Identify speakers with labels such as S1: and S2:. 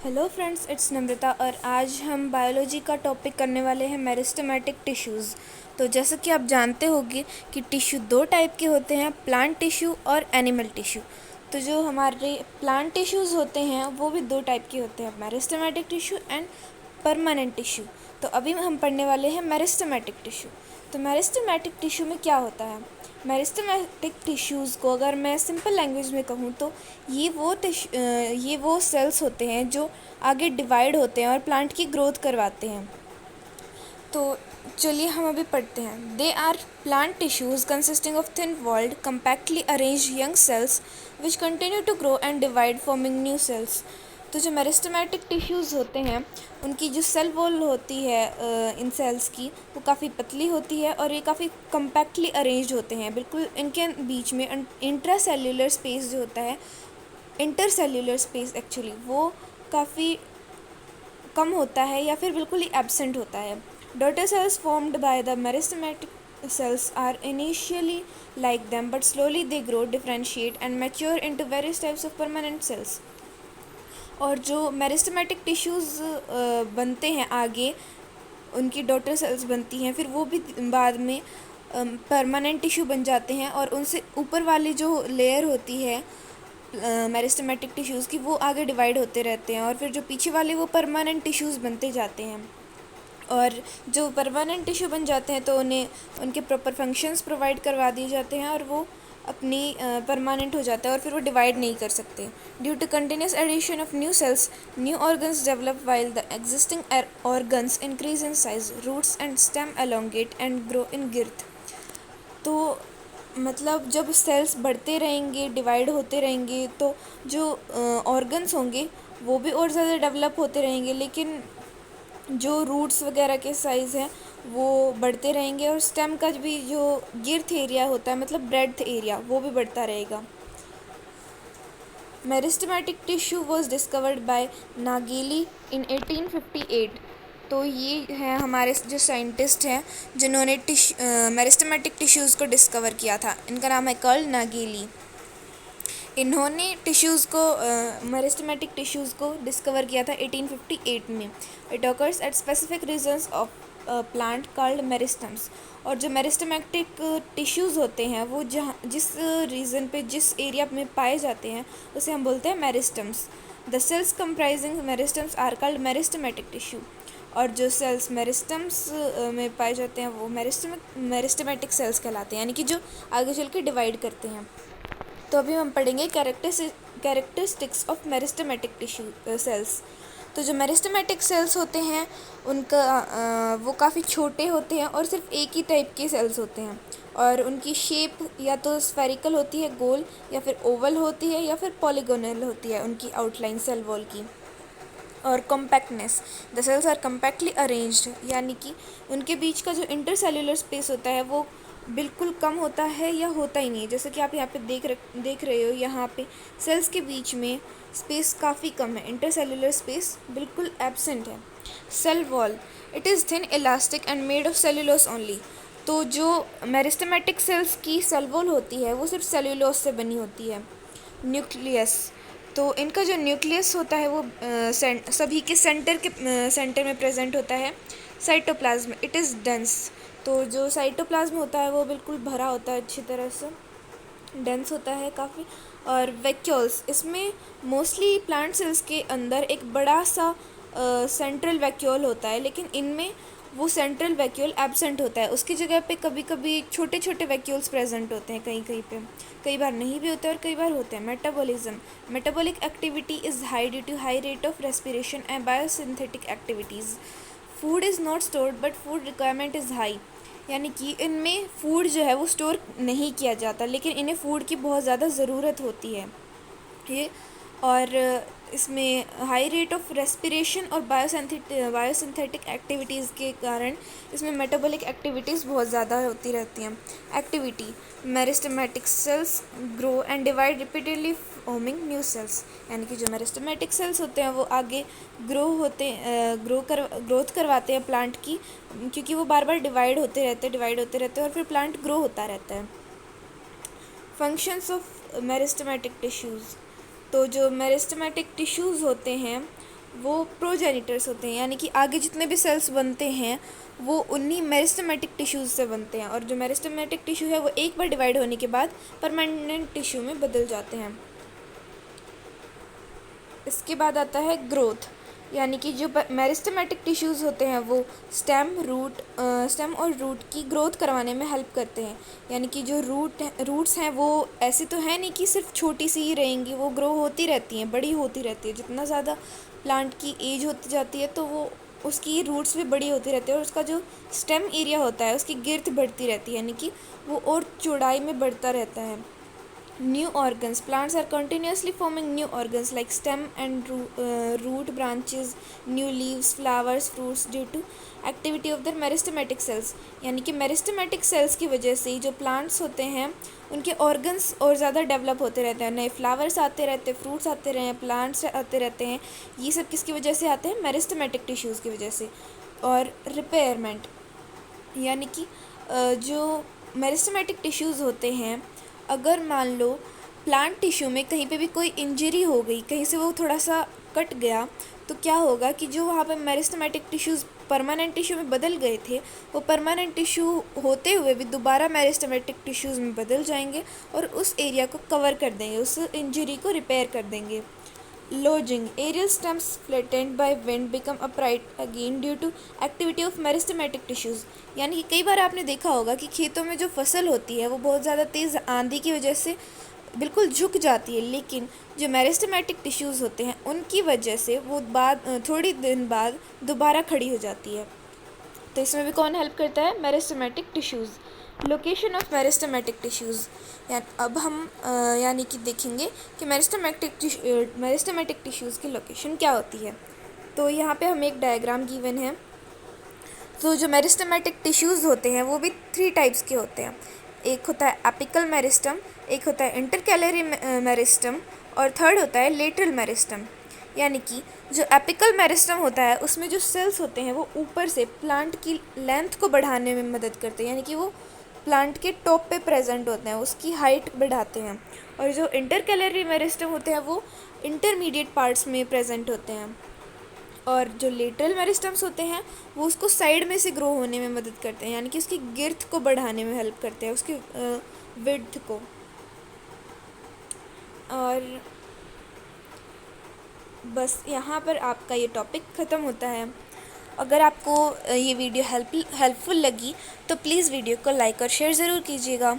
S1: Hello friends, it's नम्रता और आज हम बायोलॉजी का टॉपिक करने वाले हैं मेरिस्टेमेटिक टिश्यूज़। तो जैसा कि आप जानते होंगे कि टिश्यू दो टाइप के होते हैं, प्लांट टिश्यू और एनिमल टिश्यू। तो जो हमारे प्लांट टिश्यूज़ होते हैं वो भी दो टाइप के होते हैं, meristematic tissue and permanent tissue. तो अभी हम पढ़ने वाले हैं मेरिस्टेमेटिक टिश्यू। तो मेरिस्टेमेटिक टिश्यू में क्या होता है? मेरिस्टेमेटिक टिश्यूज़ को अगर मैं सिंपल लैंग्वेज में कहूँ तो ये वो सेल्स होते हैं जो आगे डिवाइड होते हैं और प्लांट की ग्रोथ करवाते हैं। तो चलिए हम अभी पढ़ते हैं। They are plant tissues consisting of thin walled compactly arranged young cells which continue to grow and divide forming new cells। तो जो मेरिस्टेमेटिक टिश्यूज़ होते हैं उनकी जो सेल वॉल होती है इन सेल्स की, वो काफ़ी पतली होती है और ये काफ़ी कम्पैक्टली अरेंज्ड होते हैं। बिल्कुल इनके बीच में इंट्रासेल्यूलर स्पेस जो होता है, इंटरसेल्यूलर स्पेस एक्चुअली, वो काफ़ी कम होता है या फिर बिल्कुल ही एब्सेंट होता है। Daughter cells formed by the meristematic cells are initially like them but slowly they grow, differentiate and mature into various types of permanent cells। और जो मेरिस्टेमेटिक टिश्यूज़ बनते हैं आगे, उनकी डॉटर सेल्स बनती हैं, फिर वो भी बाद में परमानेंट टिश्यू बन जाते हैं और उनसे ऊपर वाली जो लेयर होती है मेरिस्टेमेटिक टिश्यूज़ की, वो आगे डिवाइड होते रहते हैं और फिर जो पीछे वाले वो परमानेंट टिश्यूज़ बनते जाते हैं। और जो परमानेंट टिश्यू बन जाते हैं तो उन्हें उनके प्रॉपर फंक्शंस प्रोवाइड करवा दिए जाते हैं और वो अपनी परमानेंट हो जाता है और फिर वो डिवाइड नहीं कर सकते। Due to continuous addition of new cells, new organs develop while the existing organs increase in size, roots and stem elongate and grow in girth. तो मतलब जब सेल्स बढ़ते रहेंगे, डिवाइड होते रहेंगे, तो जो ऑर्गन्स होंगे वो भी और ज़्यादा डेवलप होते रहेंगे, लेकिन जो रूट्स वगैरह के साइज़ हैं वो बढ़ते रहेंगे और स्टेम का भी जो गिर्थ एरिया होता है, मतलब ब्रेड्थ एरिया, वो भी बढ़ता रहेगा। Meristematic tissue was discovered by Nageli in 1858। तो ये है हमारे जो साइंटिस्ट हैं जिन्होंने मेरिस्टेमेटिक टिश्यूज़ को डिस्कवर किया था। इनका नाम है कर्ल नागेली। इन्होंने मेरिस्टेमेटिक टिश्यूज़ को डिस्कवर किया था 1858 में। It occurs at specific regions of plant called meristems. और जो मेरिस्टेमेटिक टिश्यूज़ होते हैं वो जिस रीजन पे, जिस एरिया में पाए जाते हैं, उसे हम बोलते हैं meristems. The cells comprising meristems are called meristematic tissue. और जो सेल्स मेरिस्टम्स में पाए जाते हैं वो मेरिस्टेमेटिक सेल्स कहलाते हैं, यानी कि जो आगे चल के डिवाइड करते हैं। तो अभी हम पढ़ेंगे characteristics of meristematic tissue cells. तो जो मेरिस्टेमेटिक सेल्स होते हैं उनका वो काफ़ी छोटे होते हैं और सिर्फ एक ही टाइप के सेल्स होते हैं और उनकी शेप या तो स्फेरिकल होती है, गोल, या फिर ओवल होती है, या फिर पॉलीगोनल होती है उनकी आउटलाइन सेल वॉल की। और compactness, the cells are compactly arranged, यानी कि उनके बीच का जो इंटरसेल्यूलर स्पेस होता है वो बिल्कुल कम होता है या होता ही नहीं है। जैसे कि आप यहाँ पे देख रहे हो, यहाँ पे सेल्स के बीच में स्पेस काफ़ी कम है, इंटरसेल्यूलर स्पेस बिल्कुल एब्सेंट है। Cell wall, it is thin, elastic and made of cellulose only. तो जो मेरिस्टेमेटिक सेल्स की सेल वॉल होती है वो सिर्फ सेल्यूलोस से बनी होती है। न्यूक्लियस, तो इनका जो न्यूक्लियस होता है वो सभी के सेंटर में प्रेजेंट होता है। Cytoplasm, it is dense. तो जो साइटोप्लाज्म होता है वो बिल्कुल भरा होता है, अच्छी तरह से डेंस होता है काफ़ी। और वैक्यूल्स, इसमें मोस्टली प्लांट सेल्स के अंदर एक बड़ा सा सेंट्रल वैक्यूल होता है, लेकिन इनमें वो सेंट्रल वैक्यूल एब्सेंट होता है। उसकी जगह पे कभी कभी छोटे छोटे वैक्यूल्स प्रेजेंट होते हैं, कहीं कहीं पे, कई बार नहीं भी होते और कई बार होते हैं। Metabolism, metabolic activity is high due to high rate of respiration and biosynthetic activities. Food is not stored but food requirement is high, यानी कि इनमें फूड जो है वो स्टोर नहीं किया जाता, लेकिन इन्हें फूड की बहुत ज़्यादा ज़रूरत होती है ये। और इसमें हाई रेट ऑफ रेस्पिरेशन और बायोसिंथेटिक एक्टिविटीज़ के कारण इसमें मेटाबॉलिक एक्टिविटीज़ बहुत ज़्यादा होती रहती हैं। Activity, meristematic cells grow and divide repeatedly forming new sales, यानी कि जो मेरिस्टेमेटिक सेल्स होते हैं वो आगे ग्रोथ करवाते हैं प्लांट की, क्योंकि वो बार बार डिवाइड होते रहते हैं और फिर प्लांट ग्रो होता रहता है। फंक्शंस ऑफ मेरिस्टेमेटिक टिश्यूज़, तो जो मेरिस्टेमेटिक टिश्यूज़ होते हैं वो प्रोजेनिटर्स होते हैं, यानी कि आगे जितने भी सेल्स बनते हैं वो उन्हीं मेरिस्टेमेटिक टिश्यूज़ से बनते हैं, और जो मेरिस्टेमेटिक टिश्यू है वो एक बार डिवाइड होने के बाद परमानेंट टिश्यू में बदल जाते हैं। इसके बाद आता है ग्रोथ, यानी कि जो मेरिस्टेमेटिक टिश्यूज़ होते हैं वो स्टेम और रूट की ग्रोथ करवाने में हेल्प करते हैं। यानी कि जो रूट्स हैं वो ऐसे तो है नहीं कि सिर्फ छोटी सी ही रहेंगी, वो ग्रो होती रहती हैं, बड़ी होती रहती है। जितना ज़्यादा प्लांट की एज होती जाती है तो वो उसकी रूट्स भी बड़ी होती रहती है, और उसका जो स्टेम एरिया होता है उसकी गिर्थ बढ़ती रहती है, यानी कि वो और चौड़ाई में बढ़ता रहता है। New organs. Plants are continuously forming new organs like stem and root branches, new leaves, flowers, fruits due to activity of their meristematic cells. यानी कि meristematic cells की वजह से जो plants होते हैं उनके organs और ज़्यादा डेवलप होते रहते हैं, नए फ्लावर्स आते रहते हैं, फ्रूट्स आते रहे हैं, प्लांट्स आते रहते हैं। ये सब किसकी वजह से आते हैं? मेरिस्टेमेटिक टिश्यूज़ की वजह से। और रिपेयरमेंट, यानी कि जो मेरिस्टेमेटिक टिश्यूज़ होते हैं, अगर मान लो प्लांट टिश्यू में कहीं पे भी कोई इंजरी हो गई, कहीं से वो थोड़ा सा कट गया, तो क्या होगा कि जो वहाँ पे मेरिस्टेमेटिक टिश्यूज़ परमानेंट टिश्यू में बदल गए थे वो परमानेंट टिश्यू होते हुए भी दोबारा मेरिस्टेमेटिक टिश्यूज़ में बदल जाएंगे और उस एरिया को कवर कर देंगे, उस इंजरी को रिपेयर कर देंगे। Lodging. Aerial stems flattened by wind become upright again due to activity of meristematic tissues. यानी कि कई बार आपने देखा होगा कि खेतों में जो फसल होती है वो बहुत ज़्यादा तेज़ आंधी की वजह से बिल्कुल झुक जाती है, लेकिन जो मेरिस्टेमेटिक टिश्यूज़ होते हैं उनकी वजह से वो थोड़ी दिन बाद दोबारा खड़ी हो जाती है। तो इसमें भी कौन हेल्प करता है? Meristematic tissues. Location of meristematic tissues, अब हम यानी कि देखेंगे कि मेरिस्टेमेटिक टिश्यूज़ की लोकेशन क्या होती है। तो यहाँ पे हमें एक डायग्राम गिवन है। तो जो मेरिस्टेमेटिक टिश्यूज़ होते हैं वो भी 3 टाइप्स के होते हैं। एक होता है एपिकल मेरिस्टम, एक होता है इंटरकैलरी मेरिस्टम, और थर्ड होता है लेटरल मेरिस्टम। यानी कि जो एपिकल मेरिस्टम होता है उसमें जो सेल्स होते हैं वो ऊपर से प्लांट की लेंथ को बढ़ाने में मदद करते हैं, यानी कि वो प्लांट के टॉप पे प्रेजेंट होते हैं, उसकी हाइट बढ़ाते हैं। और जो इंटरकैलरी मेरिस्टम होते हैं वो इंटरमीडिएट पार्ट्स में प्रेजेंट होते हैं, और जो लेटरल मेरिस्टम्स होते हैं वो उसको साइड में से ग्रो होने में मदद करते हैं, यानी कि उसकी गिर्थ को बढ़ाने में हेल्प करते हैं, उसकी विड्थ को। और बस यहाँ पर आपका ये टॉपिक ख़त्म होता है। अगर आपको ये वीडियो हेल्पफुल लगी तो प्लीज़ वीडियो को लाइक और शेयर ज़रूर कीजिएगा।